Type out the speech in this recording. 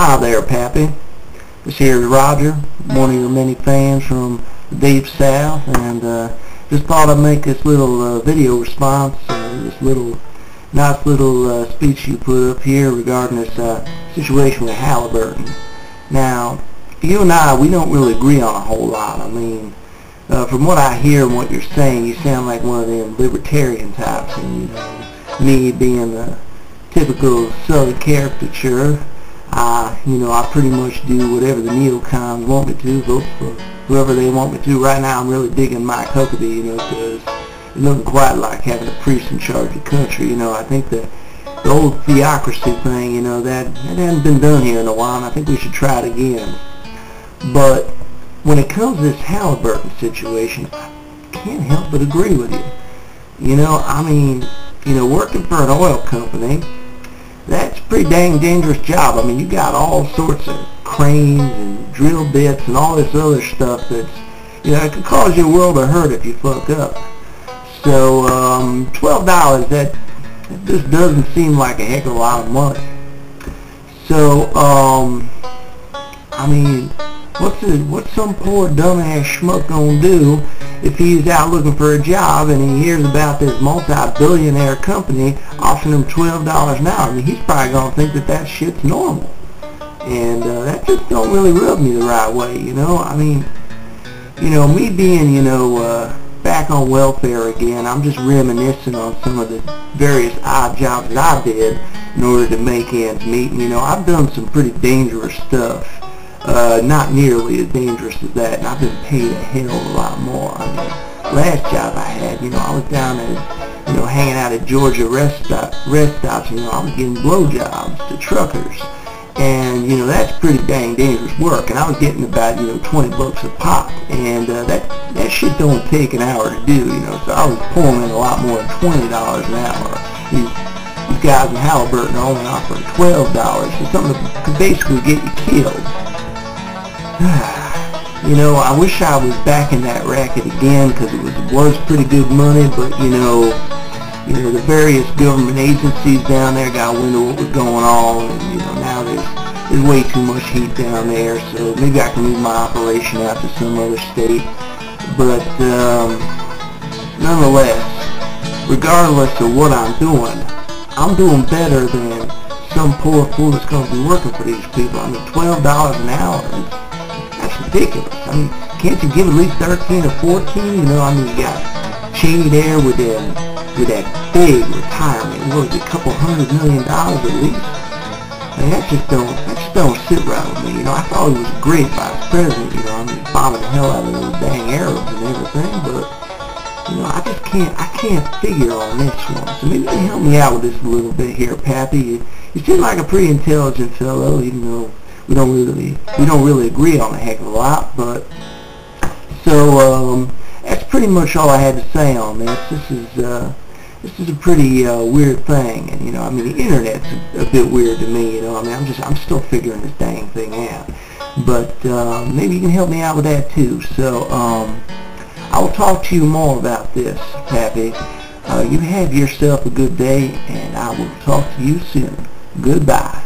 Hi there, Pappy. This here is Roger, one of your many fans from the deep south, and just thought I'd make this little video response, this nice little speech you put up here regarding this situation with Halliburton. Now, you and I, we don't really agree on a whole lot. I mean, from what I hear and what you're saying, you sound like one of them libertarian types, and you know, me being a typical Southern caricature, I pretty much do whatever the neocons want me to, vote for whoever they want me to. Right now I'm really digging Mike Huckabee, because it doesn't quite like having a priest in charge of the country. I think the old theocracy thing, that hasn't been done here in a while, and I think we should try it again. But when it comes to this Halliburton situation, I can't help but agree with you. Working for an oil company, that's a pretty dang dangerous job. I mean, you got all sorts of cranes and drill bits and all this other stuff that's, it could cause you a world of hurt if you fuck up. So, $12, that just doesn't seem like a heck of a lot of money. So, what's some poor dumbass schmuck gonna do if he's out looking for a job and he hears about this multi-billionaire company offering him $12 an hour? I mean, he's probably gonna think that shit's normal, and that just don't really rub me the right way. Me being back on welfare again, I'm just reminiscing on some of the various odd jobs that I did in order to make ends meet. And I've done some pretty dangerous stuff. Not nearly as dangerous as that, and I've been paid a hell of a lot more. I mean, last job I had, I was down at, hanging out at Georgia rest stops, I was giving blowjobs to truckers, and, that's pretty dang dangerous work, and I was getting about, $20 a pop, and that shit don't take an hour to do, so I was pulling in a lot more than $20 an hour. These guys in Halliburton are only offering $12 for something that could basically get you killed. I wish I was back in that racket again, because it was pretty good money, but the various government agencies down there got wind of what was going on, and now there's way too much heat down there, so maybe I can move my operation out to some other state. But nonetheless, regardless of what I'm doing better than some poor fool that's going to be working for these people. I mean, $12 an hour, that's ridiculous. I mean, can't you give at least 13 or 14? You got Cheney there with that big retirement. What was it, a couple $100 million at least? I mean, that just don't sit right with me. I thought he was a great vice president. Bombing the hell out of those dang Arabs and everything, but I can't figure on this one. So maybe you can help me out with this a little bit here, Pappy. You seem like a pretty intelligent fellow, even though we don't really agree on a heck of a lot. But so that's pretty much all I had to say on this. This is a pretty weird thing, and the internet's a bit weird to me. I'm still figuring this dang thing out. But maybe you can help me out with that too. So I will talk to you more about this, Pappy. You have yourself a good day, and I will talk to you soon. Goodbye.